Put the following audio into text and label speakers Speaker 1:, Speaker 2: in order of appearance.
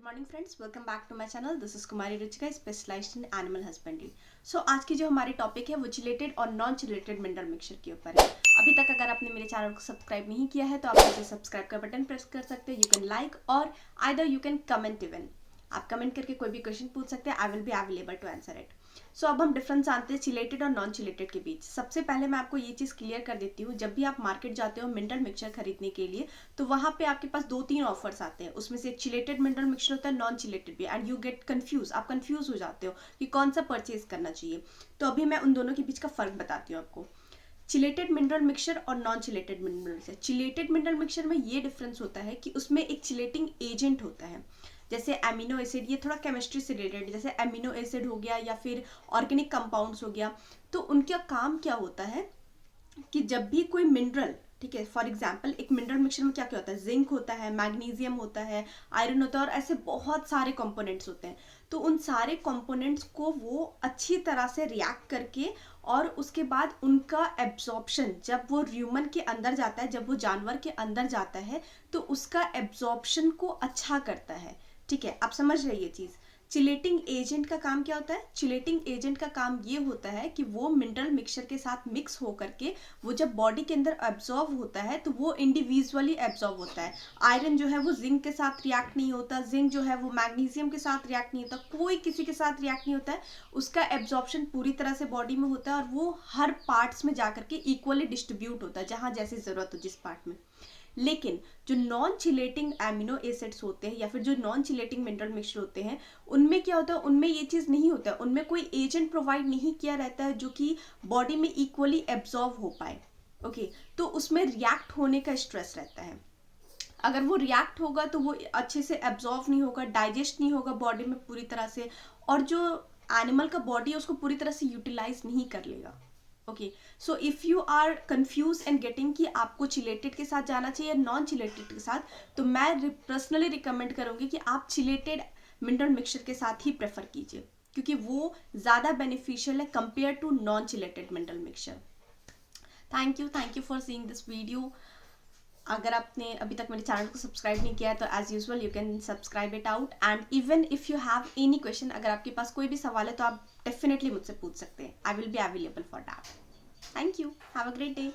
Speaker 1: Morning friends, welcome back to my channel. This is Kumari Ruchika, specialized in animal husbandry. So आज की जो हमारी topic है वो चिलेटेड और नॉन चिलेटेड मिनरल मिक्सचर के ऊपर है। अभी तक अगर आपने मेरे चैनल को सब्सक्राइब नहीं किया है तो आप मुझे सब्सक्राइब का बटन प्रेस कर सकते हैं। यू कैन लाइक और either you can comment even. आप कमेंट करके कोई भी क्वेश्चन पूछ सकते हैं। I will be available to answer it. So अब हम डिफरेंस जानते हैं चिलेटेड और नॉन चिलेटेड के बीच। सबसे पहले मैं आपको ये चीज़ क्लियर कर देती हूँ, जब भी आप मार्केट जाते हो मिनरल मिक्सचर खरीदने के लिए तो वहाँ पे आपके पास 2-3 ऑफर्स आते हैं। उसमें से एक चिलेटेड मिनरल मिक्सचर होता है, नॉन चिलेटेड भी, एंड यू गेट कंफ्यूज। आप कंफ्यूज हो जाते हो कि कौन सा परचेज करना चाहिए। तो अभी मैं उन दोनों के बीच का फर्क बताती हूँ आपको। चिलेटेड मिनरल मिक्सचर और non chelated mineral mixture. Chelated mineral mixture में ये डिफरेंस होता है कि उसमें एक चिलेटिंग एजेंट होता है, जैसे एमिनो एसिड। ये थोड़ा केमिस्ट्री से रिलेटेड, जैसे एमिनो एसिड हो गया या फिर ऑर्गेनिक कंपाउंड्स हो गया। तो उनका काम क्या होता है कि जब भी कोई मिनरल, ठीक है, फॉर एग्जाम्पल एक मिनरल मिक्सचर में क्या क्या होता है, जिंक होता है, मैग्नीशियम होता है, आयरन होता है और ऐसे बहुत सारे कंपोनेंट्स होते हैं। तो उन सारे कंपोनेंट्स को वो अच्छी तरह से रिएक्ट करके और उसके बाद उनका एब्जॉर्प्शन, जब वो ह्यूमन के अंदर जाता है, जब वो जानवर के अंदर जाता है तो उसका एब्जॉर्प्शन को अच्छा करता है। ठीक है, आप समझ रहे ये चीज़। चिलेटिंग एजेंट का काम क्या होता है? चिलेटिंग एजेंट का काम ये होता है कि वो मिनरल मिक्सचर के साथ मिक्स हो करके वो जब बॉडी के अंदर एब्जॉर्व होता है तो वो इंडिविजुअली एब्जॉर्व होता है। आयरन जो है वो जिंक के साथ रिएक्ट नहीं होता, जिंक जो है वो मैग्नीशियम के साथ रिएक्ट नहीं होता, कोई किसी के साथ रिएक्ट नहीं होता है। उसका एब्जॉर्प्शन पूरी तरह से बॉडी में होता है और वो हर पार्ट्स में जाकर के इक्वली डिस्ट्रीब्यूट होता है, जहाँ जैसी जरूरत हो जिस पार्ट में। लेकिन जो नॉन चिलेटिंग एमिनो एसिड्स होते हैं या फिर जो नॉन चिलेटिंग मिनरल मिक्सचर होते हैं, उनमें क्या होता है, उनमें ये चीज़ नहीं होता है। उनमें कोई एजेंट प्रोवाइड नहीं किया रहता है जो कि बॉडी में इक्वली एब्जॉर्व हो पाए। ओके, तो उसमें रिएक्ट होने का स्ट्रेस रहता है। अगर वो रिएक्ट होगा तो वो अच्छे से एब्जॉर्व नहीं होगा, डाइजेस्ट नहीं होगा बॉडी में पूरी तरह से, और जो एनिमल का बॉडी है उसको पूरी तरह से यूटिलाइज नहीं कर लेगा। Okay, so if you are confuse and getting कि आपको चिलेटेड के साथ जाना चाहिए नॉन चिलेटेड के साथ, तो मैं पर्सनली रिकमेंड करूँगी कि आप चिलेटेड मिनरल मिक्सचर के साथ ही प्रेफर कीजिए, क्योंकि वो ज़्यादा बेनिफिशियल है compare to non chelated mineral mixture. Thank you for seeing this video. अगर आपने अभी तक मेरे चैनल को सब्सक्राइब नहीं किया है तो as usual you can subscribe it out, and even if you have any question, अगर आपके पास कोई भी सवाल है तो आप डेफिनेटली मुझसे पूछ सकते हैं। I will be available for that. Thank you, have a great day.